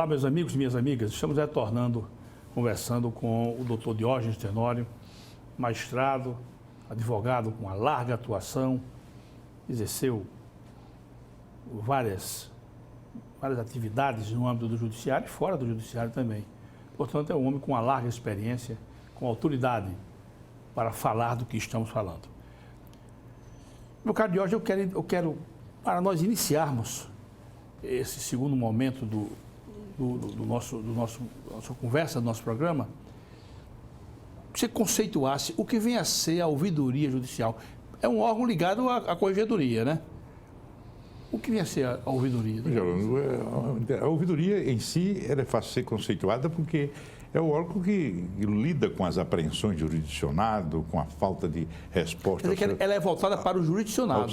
Olá, meus amigos e minhas amigas. Estamos retornando, conversando com o doutor Diógenes Tenório, magistrado, advogado com uma larga atuação, exerceu várias atividades no âmbito do judiciário e fora do judiciário também. Portanto, é um homem com uma larga experiência, com autoridade para falar do que estamos falando. Meu caro Diógenes, eu quero, para nós iniciarmos esse segundo momento nossa conversa, do nosso programa, que você conceituasse o que vem a ser a ouvidoria judicial. É um órgão ligado à corregedoria, né? O que vem a ser a ouvidoria? A ouvidoria em si ela é fácil de ser conceituada porque é o órgão que lida com as apreensões de jurisdicionado, com a falta de resposta. Quer dizer que ela é voltada para o jurisdicionado.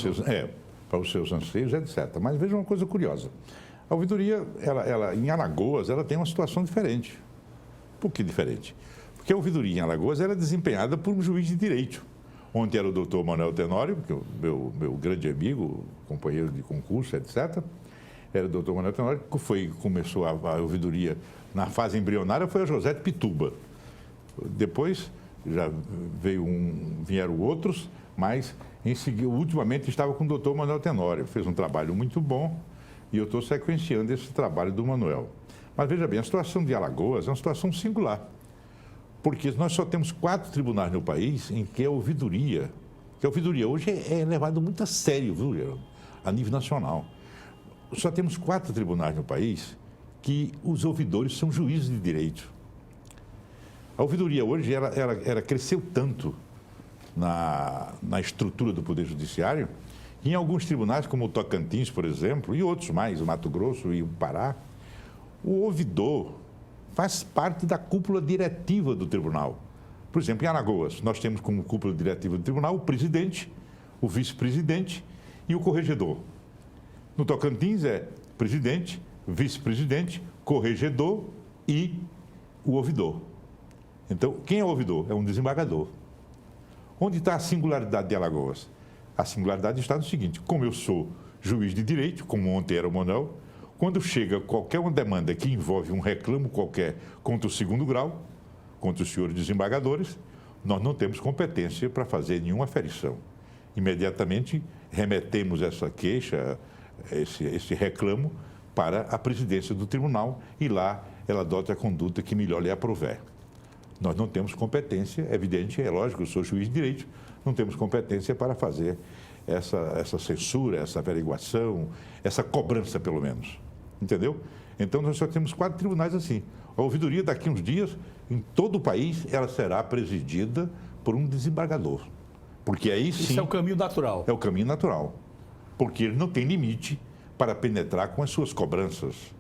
Para os seus anseios, etc. Mas veja uma coisa curiosa. A ouvidoria, ela, em Alagoas, ela tem uma situação diferente. Por que diferente? Porque a ouvidoria em Alagoas era desempenhada por um juiz de direito. Ontem era o doutor Manuel Tenório, que é o meu grande amigo, companheiro de concurso, etc. Era o doutor Manuel Tenório, que começou a ouvidoria na fase embrionária, foi a Josete Pituba. Depois já vieram outros, mas em seguida, ultimamente estava com o doutor Manuel Tenório. Fez um trabalho muito bom e eu estou sequenciando esse trabalho do Manuel. Mas veja bem, a situação de Alagoas é uma situação singular. Porque nós só temos 4 tribunais no país em que a ouvidoria hoje é levado muito a sério, viu, Geraldo? A nível nacional. Só temos 4 tribunais no país que os ouvidores são juízes de direito. A ouvidoria hoje, ela cresceu tanto na estrutura do Poder Judiciário, que em alguns tribunais, como o Tocantins, por exemplo, e outros mais, o Mato Grosso e o Pará, o ouvidor faz parte da cúpula diretiva do tribunal. Por exemplo, em Alagoas, nós temos como cúpula diretiva do tribunal o presidente, o vice-presidente e o corregedor. No Tocantins é presidente, vice-presidente, corregedor e o ouvidor. Então, quem é o ouvidor? É um desembargador. Onde está a singularidade de Alagoas? A singularidade está no seguinte: como eu sou juiz de direito, como ontem era o Manuel, quando chega qualquer uma demanda que envolve um reclamo qualquer contra o segundo grau, contra os senhores desembargadores, nós não temos competência para fazer nenhuma aferição. Imediatamente remetemos essa queixa, esse reclamo, para a presidência do tribunal e lá ela adota a conduta que melhor lhe aprouver. Nós não temos competência, é evidente, é lógico, eu sou juiz de direito, não temos competência para fazer essa censura, essa averiguação, essa cobrança, pelo menos. Entendeu? Então, nós só temos 4 tribunais assim. A ouvidoria, daqui a uns dias, em todo o país, ela será presidida por um desembargador. Porque aí sim... Isso é o caminho natural. É o caminho natural. Porque ele não tem limite para penetrar com as suas cobranças.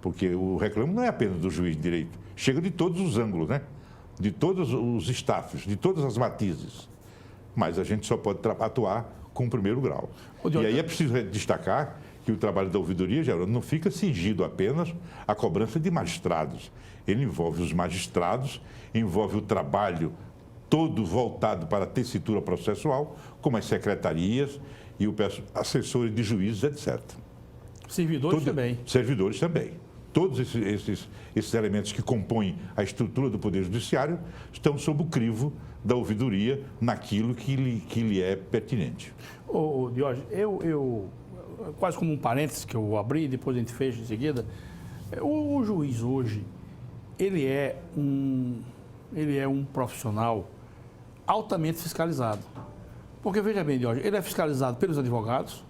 Porque o reclamo não é apenas do juiz de direito. Chega de todos os ângulos, né? De todos os estafos, de todas as matizes. Mas a gente só pode atuar com o primeiro grau. E aí é preciso destacar que o trabalho da ouvidoria, Geraldo, não fica cingido apenas à cobrança de magistrados. Ele envolve os magistrados, envolve o trabalho todo voltado para a tessitura processual, como as secretarias e o assessores de juízes, etc. Servidores também. Servidores também. Todos esses elementos que compõem a estrutura do Poder Judiciário estão sob o crivo da ouvidoria naquilo que lhe é pertinente. Diógenes, eu quase como um parênteses que eu abri e depois a gente fecha em seguida, o juiz hoje, ele é um profissional altamente fiscalizado. Porque, veja bem, Diógenes, ele é fiscalizado pelos advogados,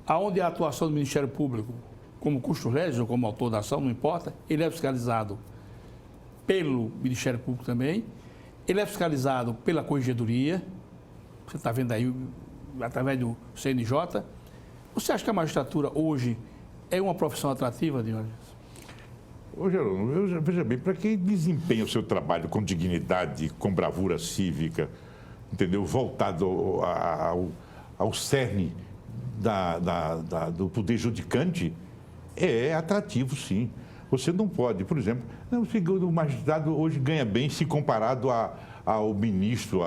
aonde a atuação do Ministério Público, como custo-legis ou como autor da ação, não importa, ele é fiscalizado pelo Ministério Público também, ele é fiscalizado pela Corregedoria, você está vendo aí, através do CNJ. Você acha que a magistratura hoje é uma profissão atrativa, Diógenes? Ô, Geraldo, veja bem, para quem desempenha o seu trabalho com dignidade, com bravura cívica, entendeu? Voltado ao cerne do poder judicante, é atrativo, sim. Você não pode, por exemplo, o magistrado hoje ganha bem se comparado ao ministro,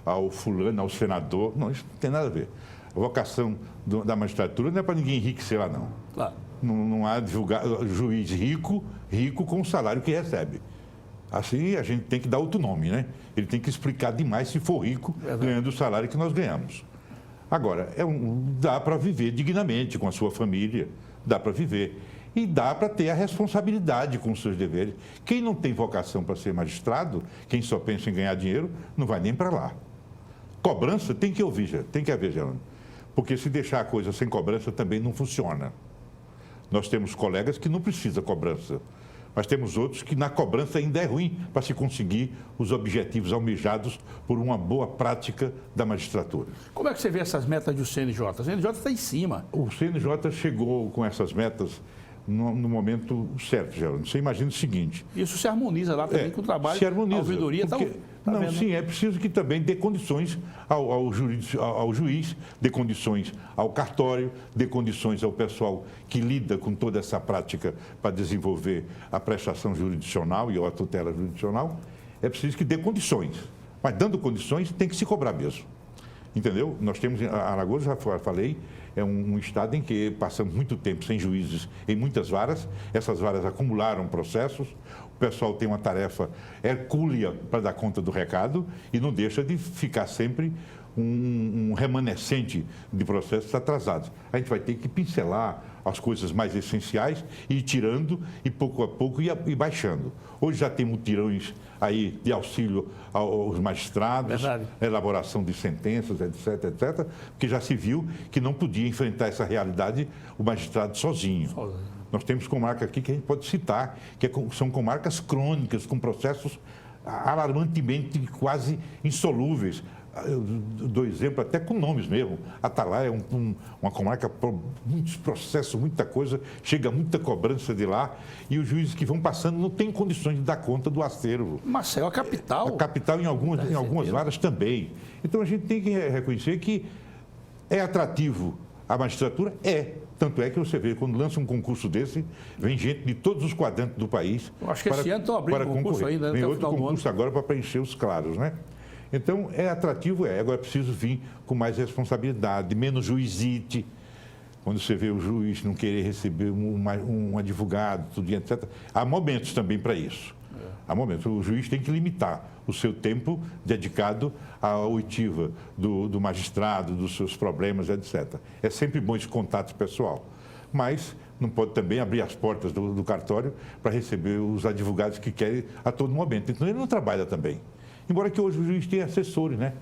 ao fulano, ao senador. Não, isso não tem nada a ver. A vocação da magistratura não é para ninguém enriquecer lá, não. Claro. Não há juiz rico com o salário que recebe. Assim, a gente tem que dar outro nome, né? Ele tem que explicar demais se for rico, ganhando o salário que nós ganhamos. Agora, dá para viver dignamente com a sua família, dá para viver. E dá para ter a responsabilidade com os seus deveres. Quem não tem vocação para ser magistrado, quem só pensa em ganhar dinheiro, não vai nem para lá. Cobrança tem que ouvir, tem que haver, Geraldo. Porque se deixar a coisa sem cobrança também não funciona. Nós temos colegas que não precisam cobrança, mas temos outros que na cobrança ainda é ruim para se conseguir os objetivos almejados por uma boa prática da magistratura. Como é que você vê essas metas do CNJ? O CNJ está em cima. O CNJ chegou com essas metas no momento certo, Geraldo. Você imagina o seguinte... Isso se harmoniza lá também com o trabalho se harmoniza, da ouvidoria. Sim, é preciso que também dê condições ao juiz, dê condições ao cartório, dê condições ao pessoal que lida com toda essa prática para desenvolver a prestação jurisdicional e a tutela jurisdicional. É preciso que dê condições. Mas dando condições, tem que se cobrar mesmo. Entendeu? Nós temos, Alagoas, já falei, é um estado em que passamos muito tempo sem juízes em muitas varas. Essas varas acumularam processos. O pessoal tem uma tarefa hercúlea para dar conta do recado e não deixa de ficar sempre um remanescente de processos atrasados. A gente vai ter que pincelar as coisas mais essenciais e ir tirando e pouco a pouco ir baixando. Hoje já tem mutirões aí de auxílio aos magistrados, elaboração de sentenças, etc., porque já se viu que não podia enfrentar essa realidade o magistrado sozinho. Nós temos comarcas aqui que a gente pode citar, que são comarcas crônicas, com processos alarmantemente quase insolúveis. Eu dou exemplo até com nomes mesmo. Atalaia é uma comarca, muitos processos, muita coisa, chega muita cobrança de lá e os juízes que vão passando não têm condições de dar conta do acervo. Maceió, a capital. A capital em algumas varas também. Então a gente tem que reconhecer que é atrativo a magistratura, Tanto é que você vê, quando lança um concurso desse, vem gente de todos os quadrantes do país. Eu acho que esse ano estão abrindo concurso ainda. Vem outro concurso agora para preencher os claros, né? Então, é atrativo, Agora é preciso vir com mais responsabilidade, menos juizite. Quando você vê o juiz não querer receber um advogado, tudo, etc. Há momentos também para isso. Há momentos. O juiz tem que limitar o seu tempo dedicado à oitiva do magistrado, dos seus problemas, etc. É sempre bom esse contato pessoal. Mas não pode também abrir as portas do cartório para receber os advogados que querem a todo momento. Então, ele não trabalha também. Embora que hoje o juiz tenha assessores, né?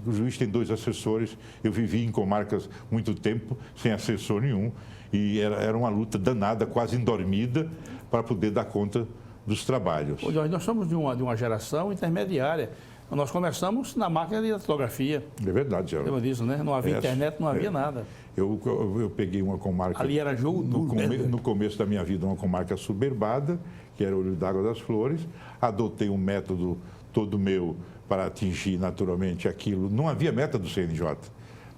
O juiz tem 2 assessores. Eu vivi em comarcas muito tempo sem assessor nenhum. E era uma luta danada, quase indormida, para poder dar conta dos trabalhos. Ô, Jorge, nós somos de uma geração intermediária. Nós começamos na máquina de datilografia. É verdade, Geraldo. Lembra disso, né? Não havia internet, não havia nada. Eu peguei uma comarca... Ali era jogo duro. No começo da minha vida, uma comarca suburbada, que era Olho d'Água das Flores. Adotei um método todo meu para atingir naturalmente aquilo. Não havia meta do CNJ,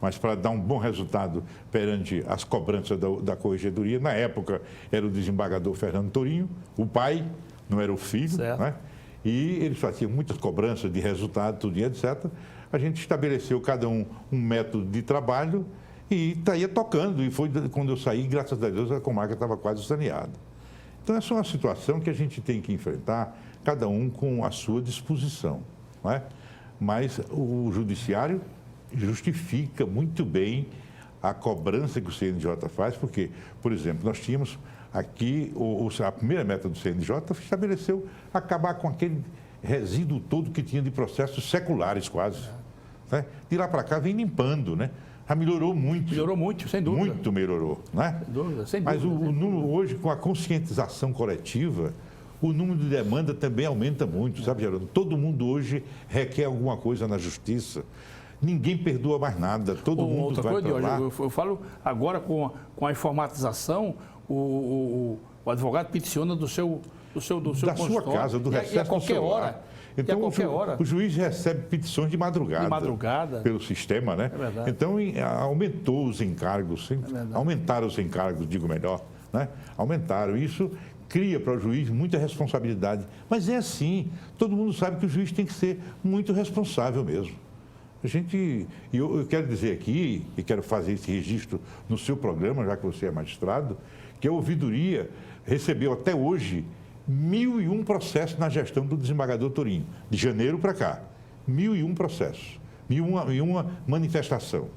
mas para dar um bom resultado perante as cobranças da corregedoria. Na época, era o desembargador Fernando Torinho, o pai, não era o filho, né? E eles faziam muitas cobranças de resultado, tudo, etc. A gente estabeleceu cada um método de trabalho e ia tocando. E foi quando eu saí, graças a Deus, a comarca estava quase saneada. Então, essa é uma situação que a gente tem que enfrentar, cada um com a sua disposição, não é? Mas o judiciário justifica muito bem a cobrança que o CNJ faz, porque, por exemplo, nós tínhamos aqui, a primeira meta do CNJ estabeleceu acabar com aquele resíduo todo que tinha de processos seculares quase. Né? De lá para cá vem limpando, né? Já melhorou muito. Melhorou muito, sem dúvida. Muito melhorou, né? Sem dúvida, sem dúvida. Mas o número hoje, com a conscientização coletiva, o número de demanda também aumenta muito, sabe, Geraldo? Todo mundo hoje requer alguma coisa na justiça. Ninguém perdoa mais nada, todo mundo vai para lá. Eu falo agora com a informatização, o advogado peticiona da sua casa, do recesso a qualquer hora. Então, o juiz recebe petições de madrugada. De madrugada. Pelo sistema, né? É verdade. Então, aumentou os encargos, aumentaram os encargos, digo melhor, né? Aumentaram. Isso cria para o juiz muita responsabilidade. Mas é assim, todo mundo sabe que o juiz tem que ser muito responsável mesmo. Eu quero dizer aqui, e quero fazer esse registro no seu programa, já que você é magistrado, que a ouvidoria recebeu até hoje 1.001 processos na gestão do desembargador Torinho, de janeiro para cá. 1.001 processos, 1.001 manifestação,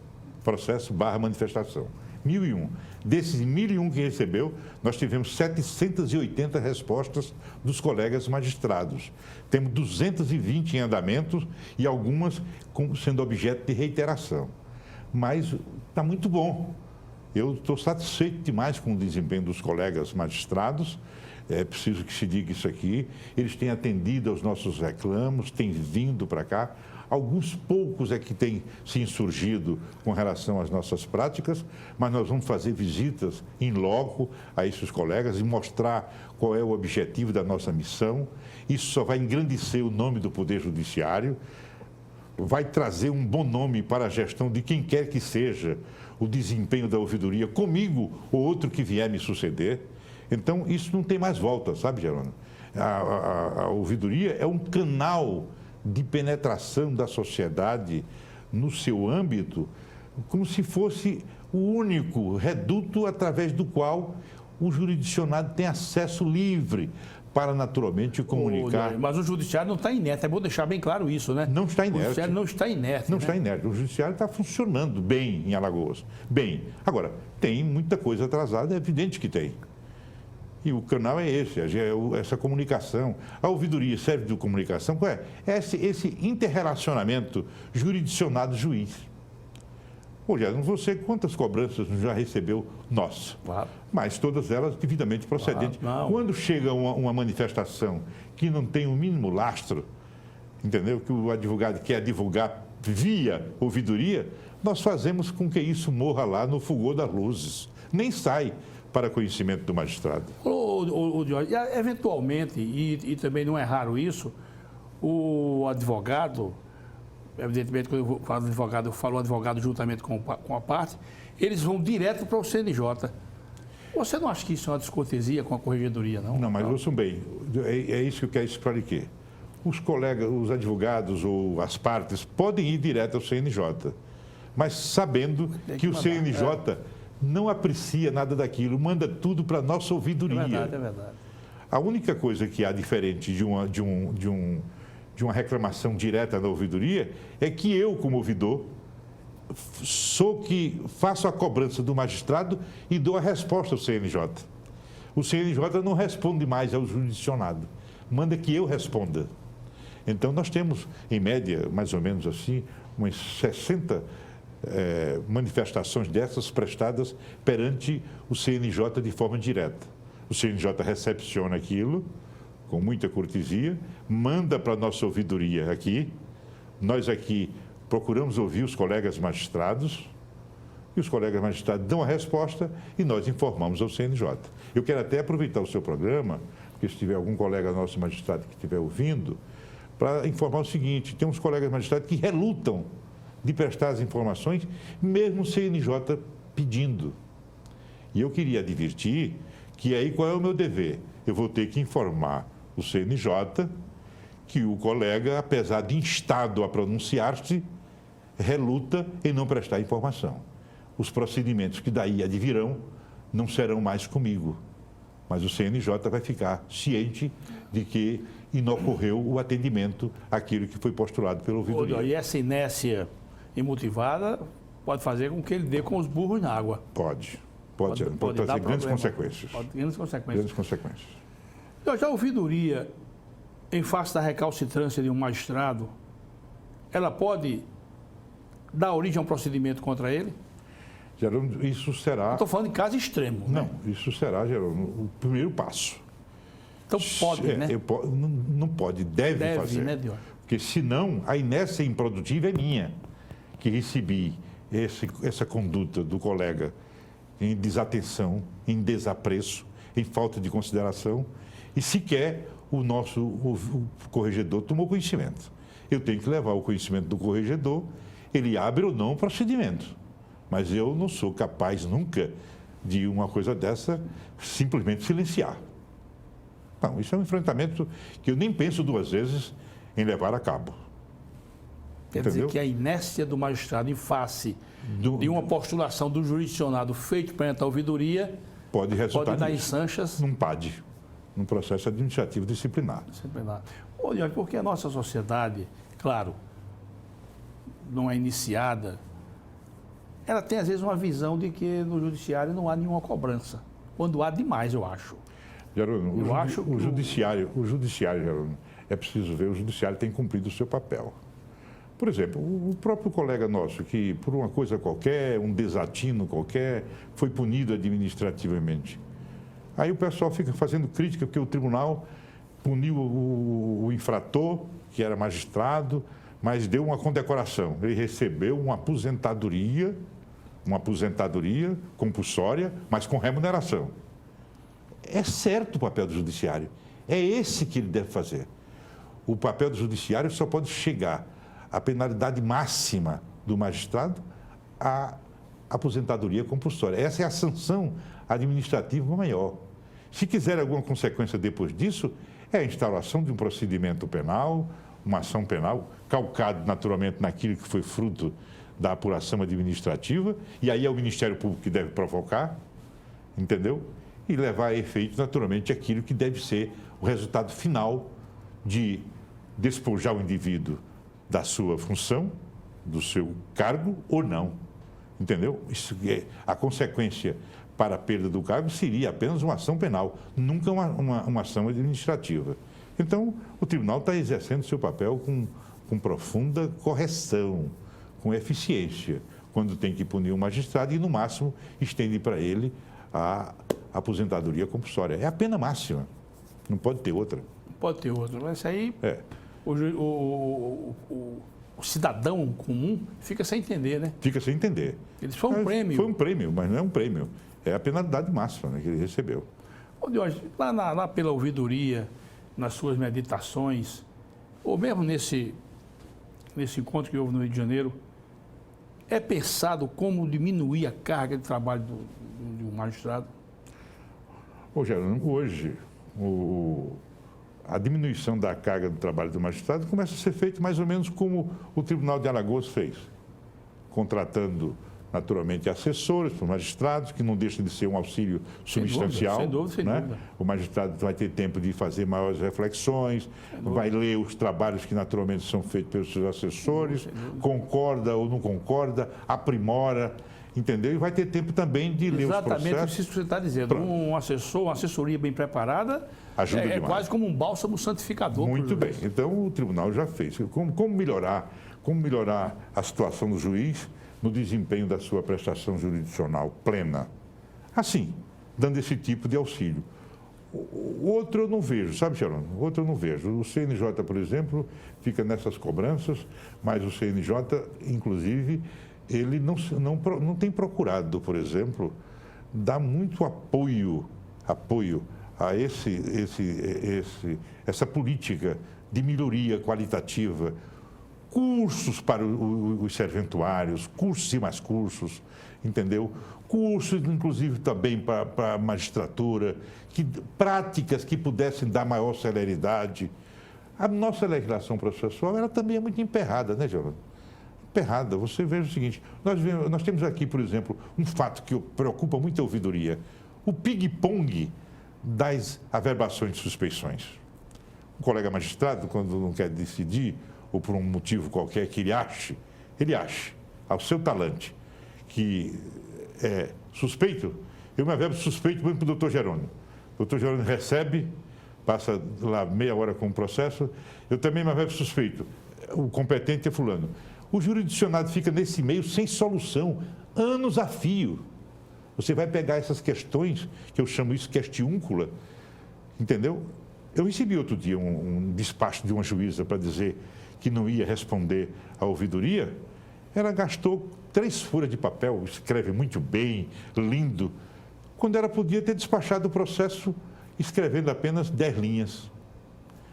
processo/manifestação. 1.001. Desses 1.001 que recebeu, nós tivemos 780 respostas dos colegas magistrados. Temos 220 em andamento e algumas sendo objeto de reiteração. Mas está muito bom. Eu estou satisfeito demais com o desempenho dos colegas magistrados. É preciso que se diga isso aqui. Eles têm atendido aos nossos reclamos, têm vindo para cá. Alguns poucos é que têm se insurgido com relação às nossas práticas, mas nós vamos fazer visitas em loco a esses colegas e mostrar qual é o objetivo da nossa missão. Isso só vai engrandecer o nome do Poder Judiciário, vai trazer um bom nome para a gestão de quem quer que seja o desempenho da ouvidoria, comigo ou outro que vier me suceder. Então, isso não tem mais volta, sabe, Gerônimo? A ouvidoria é um canal de penetração da sociedade no seu âmbito, como se fosse o único reduto através do qual o jurisdicionado tem acesso livre para naturalmente comunicar. Mas o judiciário não está inerte, é bom deixar bem claro isso, né? Não está inerte. O judiciário não está inerte. Não está inerte. O judiciário está funcionando bem em Alagoas. Bem. Agora, tem muita coisa atrasada, é evidente que tem. E o canal é esse, essa comunicação. A ouvidoria serve de comunicação, qual é? Esse interrelacionamento jurisdicionado-juiz. Olha, não sei quantas cobranças já recebeu nossa, claro, mas todas elas devidamente procedentes. Claro, quando chega uma manifestação que não tem o mínimo lastro, entendeu? Que o advogado quer divulgar via ouvidoria, nós fazemos com que isso morra lá no fulgor das luzes. Nem sai para conhecimento do magistrado. Jorge, eventualmente, e também não é raro isso, o advogado, evidentemente, quando eu falo advogado, eu falo advogado juntamente com a parte, eles vão direto para o CNJ. Você não acha que isso é uma descortesia com a corregedoria, não? Não, mas ouçam bem, é isso que eu quero esclarecer. Os colegas, os advogados ou as partes podem ir direto ao CNJ, mas sabendo que o CNJ não aprecia nada daquilo, manda tudo para a nossa ouvidoria. É verdade, é verdade. A única coisa que há diferente de uma reclamação direta da ouvidoria é que eu, como ouvidor, sou que faço a cobrança do magistrado e dou a resposta ao CNJ. O CNJ não responde mais ao jurisdicionado, manda que eu responda. Então, nós temos, em média, mais ou menos assim, umas 60 manifestações dessas prestadas perante o CNJ de forma direta. O CNJ recepciona aquilo com muita cortesia, manda para a nossa ouvidoria aqui, nós aqui procuramos ouvir os colegas magistrados, e os colegas magistrados dão a resposta e nós informamos ao CNJ. Eu quero até aproveitar o seu programa, porque se tiver algum colega nosso magistrado que estiver ouvindo, para informar o seguinte: tem uns colegas magistrados que relutam de prestar as informações, mesmo o CNJ pedindo. E eu queria advertir que aí qual é o meu dever? Eu vou ter que informar o CNJ que o colega, apesar de instado a pronunciar-se, reluta em não prestar informação. Os procedimentos que daí advirão não serão mais comigo, mas o CNJ vai ficar ciente de que inocorreu o atendimento àquilo que foi postulado pelo ouvidoria. E essa inércia imotivada pode fazer com que ele dê com os burros na água. Pode trazer grandes consequências. Grandes consequências. Grandes consequências. Já a ouvidoria, em face da recalcitrância de um magistrado, ela pode dar origem a um procedimento contra ele? Gerônimo, isso será... Estou falando em caso extremo. Não, né? Isso será, Gerônimo, o primeiro passo. Então pode, né? Não pode, deve fazer. Né, Diogo? Porque senão a inércia improdutiva é minha, que recebi essa conduta do colega em desatenção, em desapreço, em falta de consideração, e sequer o corregedor tomou conhecimento. Eu tenho que levar o conhecimento do corregedor, ele abre ou não o procedimento. Mas eu não sou capaz nunca de uma coisa dessa simplesmente silenciar. Não, isso é um enfrentamento que eu nem penso duas vezes em levar a cabo. Quer dizer que a inércia do magistrado em face de uma postulação do jurisdicionado feito perante a ouvidoria pode resultar pode dar em nisso, sanchas num PAD, num processo administrativo disciplinar. disciplinar. Olha, porque a nossa sociedade, claro, não é iniciada, ela tem às vezes uma visão de que no judiciário não há nenhuma cobrança. Quando há demais, eu acho. Jerônimo, Eu acho que o judiciário, Jerônimo, é preciso ver, o judiciário tem cumprido o seu papel. Por exemplo, o próprio colega nosso, que por uma coisa qualquer, um desatino qualquer, foi punido administrativamente. Aí o pessoal fica fazendo crítica porque o tribunal puniu o infrator, que era magistrado, mas deu uma condecoração. Ele recebeu uma aposentadoria compulsória, mas com remuneração. É certo o papel do judiciário. É esse que ele deve fazer. O papel do judiciário só pode chegar à penalidade máxima do magistrado, à aposentadoria compulsória. Essa é a sanção administrativa maior. Se quiser alguma consequência depois disso, é a instauração de um procedimento penal, uma ação penal, calcado naturalmente naquilo que foi fruto da apuração administrativa, e aí é o Ministério Público que deve provocar, entendeu? E levar a efeito, naturalmente, aquilo que deve ser o resultado final de despojar o indivíduo da sua função, do seu cargo ou não, entendeu? Isso é, a consequência para a perda do cargo seria apenas uma ação penal, nunca uma ação administrativa. Então, o tribunal está exercendo seu papel com profunda correção, com eficiência, quando tem que punir o magistrado e, no máximo, estende para ele a aposentadoria compulsória. É a pena máxima, não pode ter outra. Pode ter outra, mas aí o cidadão comum fica sem entender, né? Fica sem entender. Ele foi um prêmio. Foi um prêmio, mas não é um prêmio. É a penalidade máxima, né, que ele recebeu. Ô, Diógenes, lá pela ouvidoria, nas suas meditações, ou mesmo nesse encontro que houve no Rio de Janeiro, é pensado como diminuir a carga de trabalho de um magistrado? Ô, Gerônimo, hoje, a diminuição da carga do trabalho do magistrado começa a ser feita mais ou menos como o Tribunal de Alagoas fez, contratando naturalmente assessores para os magistrados, que não deixa de ser um auxílio substancial. Sem dúvida. O magistrado vai ter tempo de fazer maiores reflexões, vai ler os trabalhos que naturalmente são feitos pelos seus assessores, concorda ou não concorda, aprimora, entendeu? E vai ter tempo também de ler os processos. Exatamente isso que você está dizendo. Uma assessoria bem preparada ajuda demais. Quase como um bálsamo santificador. Muito bem. Então, o tribunal já fez. Como melhorar a situação do juiz no desempenho da sua prestação jurisdicional plena? Assim, dando esse tipo de auxílio. O outro eu não vejo, sabe, Gerônimo? O outro eu não vejo. O CNJ, por exemplo, fica nessas cobranças, mas o CNJ, inclusive, ele não tem procurado, por exemplo, dar muito apoio a essa política de melhoria qualitativa, cursos para os serventuários, cursos e mais cursos, entendeu? Cursos, inclusive, também para a magistratura, práticas que pudessem dar maior celeridade. A nossa legislação processual, ela também é muito emperrada, né, Gerônimo? Emperrada. Você veja o seguinte, nós temos aqui, por exemplo, um fato que preocupa muito a ouvidoria, o ping-pong das averbações de suspeições. O colega magistrado, quando não quer decidir, ou por um motivo qualquer que ele ache, ao seu talante, que é suspeito, eu me averbo suspeito para o doutor Jerônimo. O doutor Jerônimo recebe, passa lá meia hora com o processo, eu também me averbo suspeito, o competente é fulano. O jurisdicionado fica nesse meio sem solução, anos a fio. Você vai pegar essas questões, que eu chamo isso questiúncula, entendeu? Eu recebi outro dia um despacho de uma juíza para dizer que não ia responder à ouvidoria. Ela gastou 3 folhas de papel, escreve muito bem, lindo, quando ela podia ter despachado o processo escrevendo apenas 10 linhas.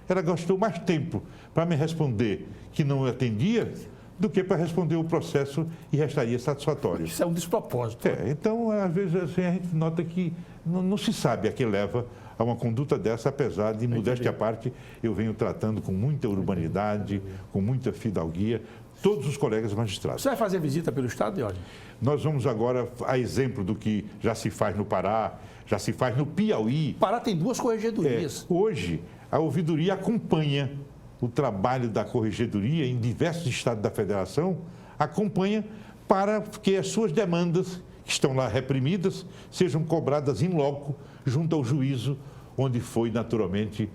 Ela gastou mais tempo para me responder que não atendia do que para responder o processo e restaria satisfatório. Isso é um despropósito. Então, às vezes, assim, a gente nota que não se sabe a que leva a uma conduta dessa, apesar de, modéstia à parte, eu venho tratando com muita urbanidade, com muita fidalguia, todos os colegas magistrados. Você vai fazer visita pelo Estado, Diógenes? Nós vamos agora, a exemplo do que já se faz no Pará, já se faz no Piauí. O Pará tem 2 corregedorias. Hoje, a ouvidoria acompanha o trabalho da corregedoria em diversos estados da federação, acompanha para que as suas demandas, que estão lá reprimidas, sejam cobradas in loco junto ao juízo, onde foi naturalmente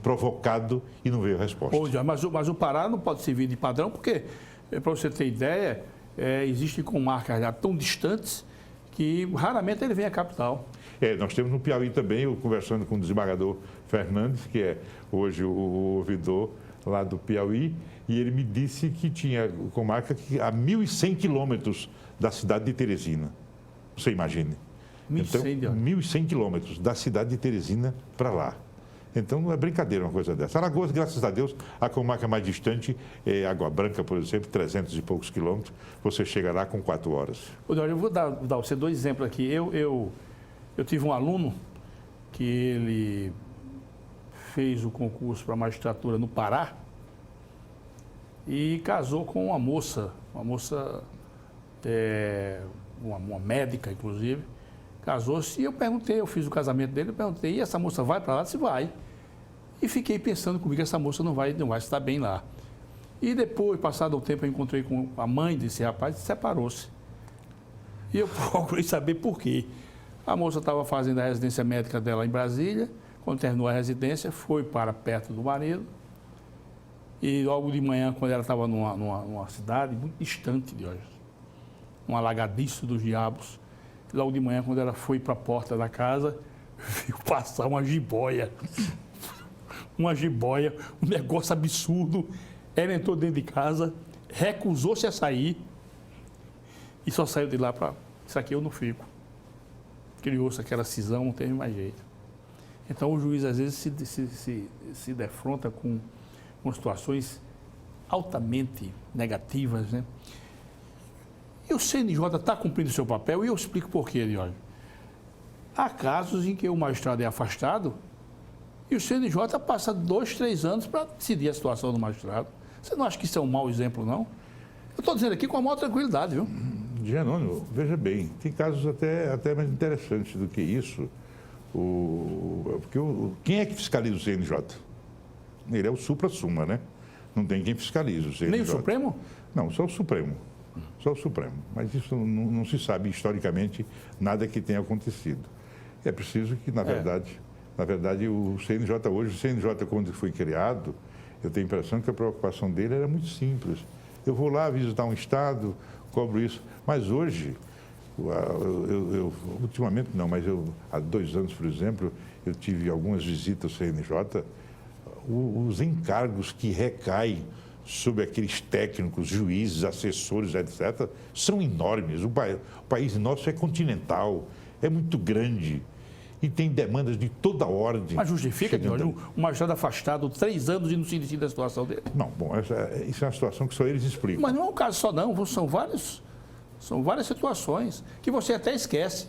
provocado e não veio resposta. Mas o Pará não pode servir de padrão, porque, para você ter ideia, existem comarcas já tão distantes que raramente ele vem à capital. Nós temos no Piauí também, eu conversando com o desembargador Fernandes, que é hoje o ouvidor lá do Piauí, e ele me disse que tinha comarca a 1.100 quilômetros da cidade de Teresina. Você imagine. 1.100 quilômetros da cidade de Teresina para lá. Então, não é brincadeira uma coisa dessa. Alagoas, graças a Deus, a comarca mais distante é Água Branca, por exemplo, 300 e poucos quilômetros. Você chega lá com 4 horas. Eu vou dar você 2 exemplos aqui. Eu tive um aluno que ele fez o concurso para magistratura no Pará e casou com uma moça, uma médica, inclusive. Casou-se e eu fiz o casamento dele, eu perguntei, e essa moça vai para lá? Ela disse, vai. E fiquei pensando comigo que essa moça não vai estar bem lá. E depois, passado um tempo, eu encontrei com a mãe desse rapaz e separou-se. E eu procurei saber por quê. A moça estava fazendo a residência médica dela em Brasília, quando terminou a residência, foi para perto do marido. E logo de manhã, quando ela estava numa cidade muito distante de hoje, um alagadiço dos diabos, logo de manhã, quando ela foi para a porta da casa, viu passar uma jiboia. Um negócio absurdo. Ela entrou dentro de casa, recusou-se a sair e só saiu de lá para... Isso aqui eu não fico. Criou-se aquela cisão, não teve mais jeito. Então, o juiz, às vezes, se defronta com situações altamente negativas, né? E o CNJ está cumprindo o seu papel, e eu explico por quê, Diógenes. Há casos em que o magistrado é afastado e o CNJ passa 2, 3 anos para decidir a situação do magistrado. Você não acha que isso é um mau exemplo, não? Eu estou dizendo aqui com a maior tranquilidade, viu? Jerônimo, veja bem, tem casos até mais interessantes do que isso. Porque quem é que fiscaliza o CNJ? Ele é o supra-suma, né? Não tem quem fiscalize o CNJ. Nem o Supremo? Não, só o Supremo. Só o Supremo. Mas isso não se sabe historicamente nada que tenha acontecido. É preciso que, na verdade, o CNJ hoje, quando foi criado, eu tenho a impressão que a preocupação dele era muito simples. Eu vou lá visitar um estado, cobro isso. Mas hoje, ultimamente não, mas há 2 anos, por exemplo, eu tive algumas visitas ao CNJ, os encargos que recaem sobre aqueles técnicos, juízes, assessores, etc., são enormes. O país nosso é continental, é muito grande e tem demandas de toda ordem. Mas justifica, Diógenes, um magistrado afastado 3 anos e não se decide a situação dele? Não, bom, isso é uma situação que só eles explicam. Mas não é um caso só, não. São várias situações que você até esquece.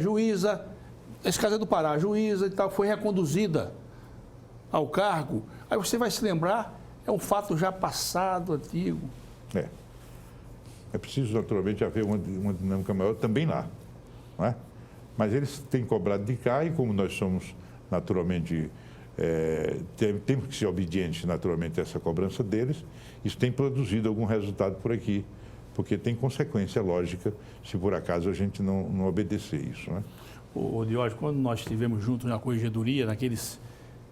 Juíza, esse caso é do Pará, juíza e tal, foi reconduzida ao cargo. Aí você vai se lembrar, é um fato já passado, antigo. É preciso, naturalmente, haver uma dinâmica maior também lá, não é? Mas eles têm cobrado de cá e como nós somos, naturalmente, temos que ser obedientes, naturalmente, a essa cobrança deles, isso tem produzido algum resultado por aqui, porque tem consequência lógica se por acaso a gente não obedecer isso, né? Ô Diógenes, quando nós estivemos juntos na corregedoria,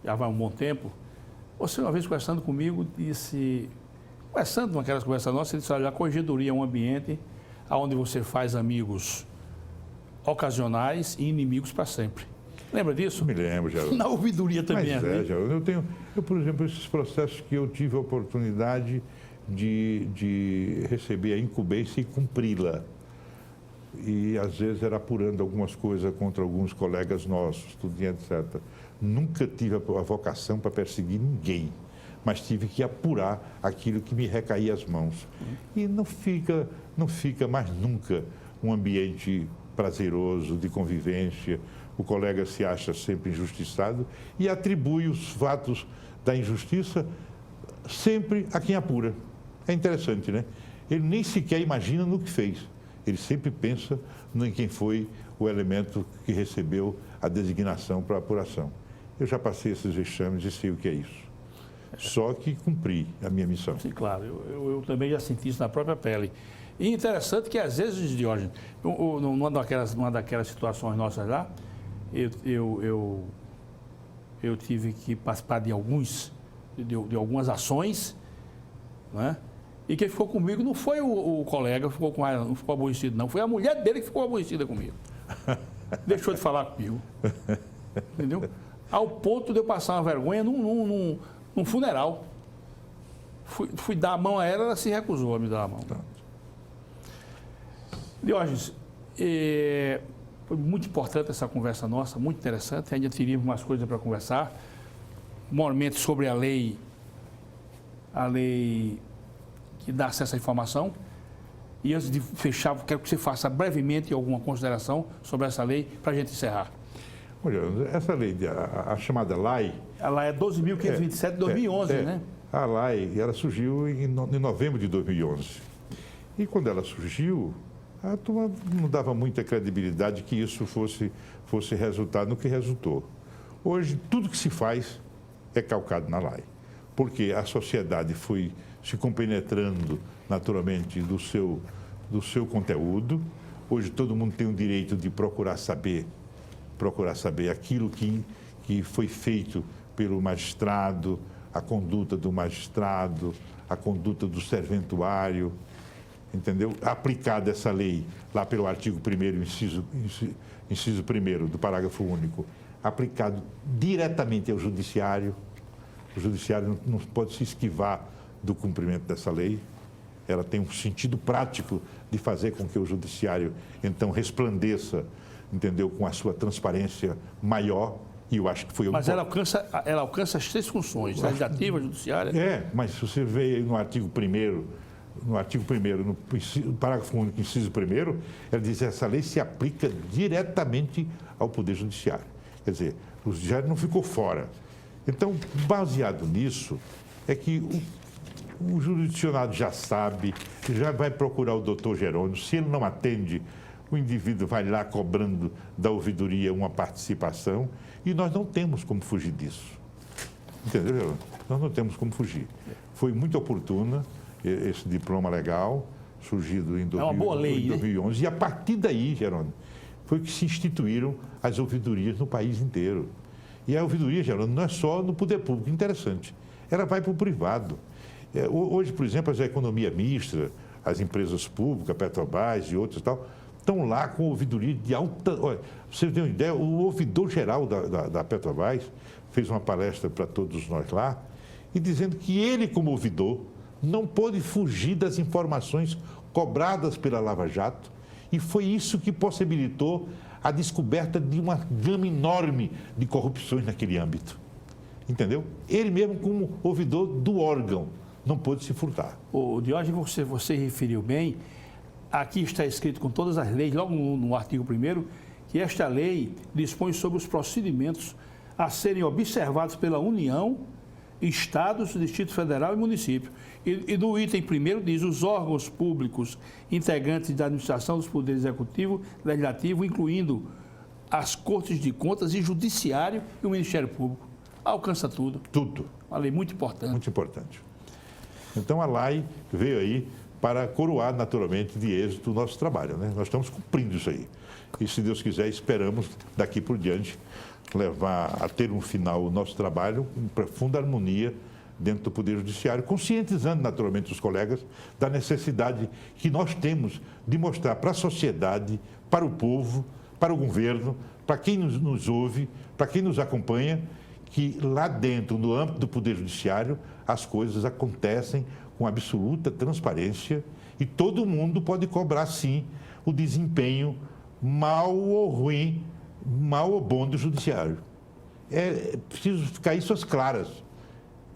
já vai um bom tempo, você uma vez conversando comigo conversando naquelas conversas nossas, ele disse, olha, a corregedoria é um ambiente onde você faz amigos ocasionais e inimigos para sempre. Lembra disso? Me lembro, Geraldo. Na ouvidoria também. Mas Geraldo, eu, por exemplo, esses processos que eu tive a oportunidade de receber a incumbência e cumpri-la. E, às vezes, era apurando algumas coisas contra alguns colegas nossos, tudo e etc. Nunca tive a vocação para perseguir ninguém. mas tive que apurar aquilo que me recaía às mãos. E não fica mais nunca um ambiente prazeroso de convivência. O colega se acha sempre injustiçado e atribui os fatos da injustiça sempre a quem apura. É interessante, né? Ele nem sequer imagina no que fez. Ele sempre pensa em quem foi o elemento que recebeu a designação para a apuração. Eu já passei esses vexames e sei o que é isso. Só que cumpri a minha missão. Sim, claro. Eu também já senti isso na própria pele. E interessante que, às vezes, Diógenes, numa daquelas situações nossas lá, eu tive que participar de algumas ações, né? E quem ficou comigo não foi o colega, não ficou aborrecido, não. Foi a mulher dele que ficou aborrecida comigo. Deixou de falar comigo. Entendeu? Ao ponto de eu passar uma vergonha num funeral. Fui dar a mão a ela, ela se recusou a me dar a mão. Diógenes, foi muito importante essa conversa nossa, muito interessante. Ainda teríamos mais coisas para conversar. Momentos sobre a lei que dá acesso à informação. E antes de fechar, quero que você faça brevemente alguma consideração sobre essa lei para a gente encerrar. Olha, essa lei, a chamada LAI... A lei é 12.527 de 2011, né? A LAI, ela surgiu em novembro de 2011. E quando ela surgiu, a turma não dava muita credibilidade que isso fosse resultar no que resultou. Hoje, tudo que se faz é calcado na LAI, porque a sociedade foi se compenetrando naturalmente do seu conteúdo. Hoje todo mundo tem o direito de procurar saber aquilo que foi feito pelo magistrado, a conduta do magistrado, a conduta do serventuário, entendeu? Aplicada essa lei lá pelo artigo 1º, inciso 1º do parágrafo único, aplicado diretamente ao judiciário. O judiciário não pode se esquivar do cumprimento dessa lei. Ela tem um sentido prático de fazer com que o judiciário, então, resplandeça, entendeu, com a sua transparência maior, e eu acho que foi... Mas ela alcança as 3 funções, legislativa, judiciária... mas se você vê no artigo 1º, no parágrafo único, inciso 1º, ela diz que essa lei se aplica diretamente ao Poder Judiciário. Quer dizer, o Judiciário não ficou fora. Então, baseado nisso, é que o jurisdicionado já sabe, já vai procurar o doutor Jerônimo. Se ele não atende, o indivíduo vai lá cobrando da ouvidoria uma participação e nós não temos como fugir disso. Entendeu, Jerônimo? Nós não temos como fugir. Foi muito oportuna esse diploma legal, surgido em 2011. Né? E a partir daí, Jerônimo, foi que se instituíram as ouvidorias no país inteiro. E a ouvidoria, Jerônimo, não é só no poder público, interessante. Ela vai para o privado. Hoje, por exemplo, a economia mista, as empresas públicas, a Petrobras e outras e tal, estão lá com ouvidoria de alta... Olha, você tem uma ideia, o ouvidor-geral da Petrobras fez uma palestra para todos nós lá e dizendo que ele, como ouvidor, não pôde fugir das informações cobradas pela Lava Jato e foi isso que possibilitou a descoberta de uma gama enorme de corrupções naquele âmbito. Entendeu? Ele mesmo, como ouvidor do órgão, não pôde se furtar. O Diógenes, você referiu bem, aqui está escrito com todas as leis, logo no artigo 1º, que esta lei dispõe sobre os procedimentos a serem observados pela União, Estados, Distrito Federal e município. E no item 1º diz os órgãos públicos integrantes da administração dos poderes executivo, legislativo, incluindo as Cortes de Contas e Judiciário e o Ministério Público. Alcança tudo. Tudo. Uma lei muito importante. Muito importante. Então a LAI veio aí para coroar naturalmente de êxito o nosso trabalho, né? Nós estamos cumprindo isso aí. E se Deus quiser, esperamos daqui por diante levar a ter um final o nosso trabalho com profunda harmonia dentro do Poder Judiciário, conscientizando naturalmente os colegas da necessidade que nós temos de mostrar para a sociedade, para o povo, para o governo, para quem nos ouve, para quem nos acompanha, que lá dentro, no âmbito do Poder Judiciário, as coisas acontecem com absoluta transparência e todo mundo pode cobrar, sim, o desempenho mal ou ruim, mal ou bom do Judiciário. É preciso ficar isso às claras.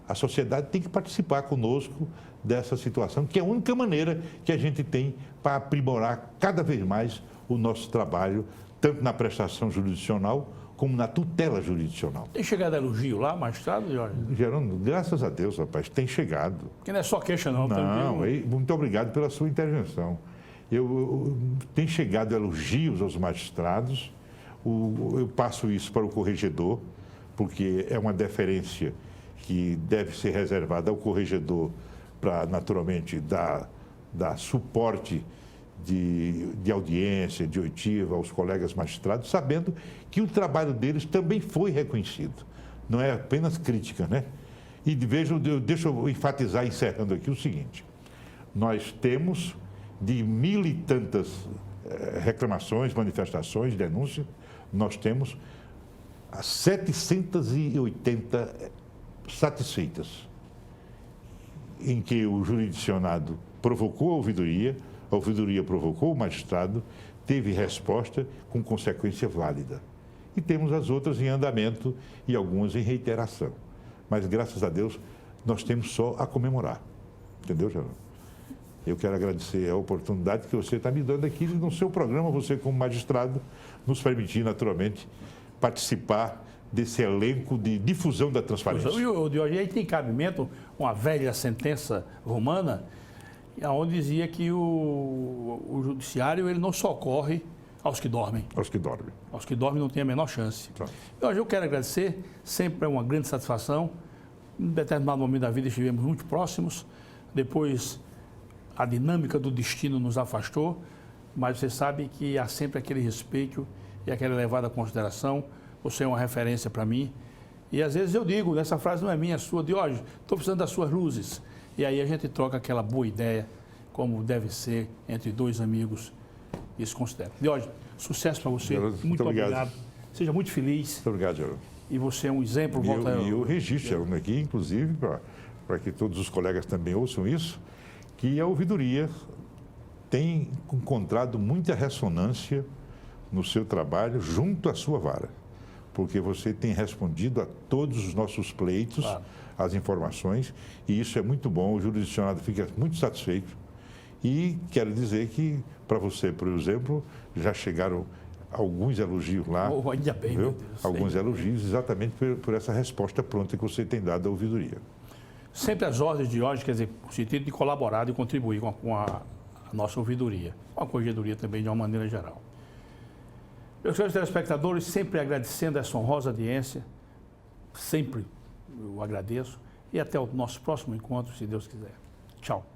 A sociedade tem que participar conosco dessa situação, que é a única maneira que a gente tem para aprimorar cada vez mais o nosso trabalho, tanto na prestação jurisdicional como na tutela jurisdicional. Tem chegado elogio lá, magistrado, Jorge? Gerando, graças a Deus, rapaz, tem chegado. Porque não é só queixa, não. Não, muito obrigado pela sua intervenção. Tem chegado elogios aos magistrados, eu passo isso para o corregedor, porque é uma deferência que deve ser reservada ao corregedor para, naturalmente, dar suporte de audiência, de oitiva aos colegas magistrados, sabendo que o trabalho deles também foi reconhecido. Não é apenas crítica, né? E deixa eu enfatizar, encerrando aqui, o seguinte. Nós temos de 1000 e tantas reclamações, manifestações, denúncias, nós temos 780 satisfeitas, em que o jurisdicionado provocou a ouvidoria provocou o magistrado, teve resposta com consequência válida. E temos as outras em andamento e algumas em reiteração. Mas, graças a Deus, nós temos só a comemorar. Entendeu, Geraldo? Eu quero agradecer a oportunidade que você está me dando aqui no seu programa, você como magistrado, nos permitir, naturalmente, participar desse elenco de difusão da transparência. E o de hoje aí tem cabimento uma velha sentença romana, onde dizia que o judiciário ele não socorre aos que dormem. Aos que dormem. Aos que dormem não tem a menor chance. E hoje eu quero agradecer, sempre é uma grande satisfação. Em determinado momento da vida estivemos muito próximos, depois a dinâmica do destino nos afastou, mas você sabe que há sempre aquele respeito e aquela elevada consideração. Você é uma referência para mim. E às vezes eu digo, essa frase não é minha, é sua, de hoje, estou precisando das suas luzes. E aí a gente troca aquela boa ideia, como deve ser, entre dois amigos e se considera. De hoje, sucesso para você. Muito obrigado. Seja muito feliz. Muito obrigado, Geraldo. E você é um exemplo. E eu registro aqui, inclusive, para que todos os colegas também ouçam isso, que a ouvidoria tem encontrado muita ressonância no seu trabalho junto à sua vara, porque você tem respondido a todos os nossos pleitos, claro, as informações, e isso é muito bom, o jurisdicionado fica muito satisfeito. E quero dizer que, para você, por exemplo, já chegaram alguns elogios lá. Ainda bem, meu Deus. Alguns elogios exatamente por essa resposta pronta que você tem dado à ouvidoria. Sempre as ordens de hoje, quer dizer, no sentido de colaborar e contribuir com a nossa ouvidoria, com a corregedoria também, de uma maneira geral. Meus senhores telespectadores, sempre agradecendo essa honrosa audiência, sempre eu agradeço, e até o nosso próximo encontro, se Deus quiser. Tchau.